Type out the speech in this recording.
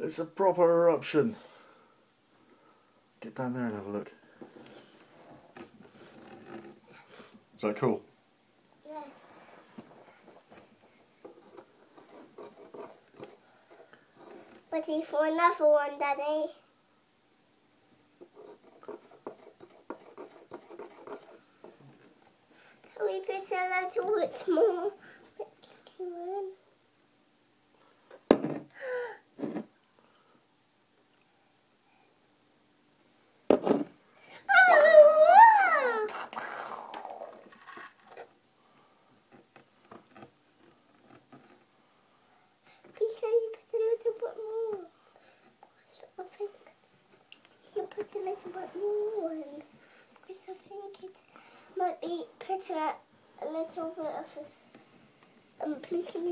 It's a proper eruption. Get down there and have a look. Is that cool? Yes. Ready for another one, Daddy? Can we put a little bit more? Please can you put a little bit more? I think you put a little bit more in, because I think it might be putting a little bit of this. Please can you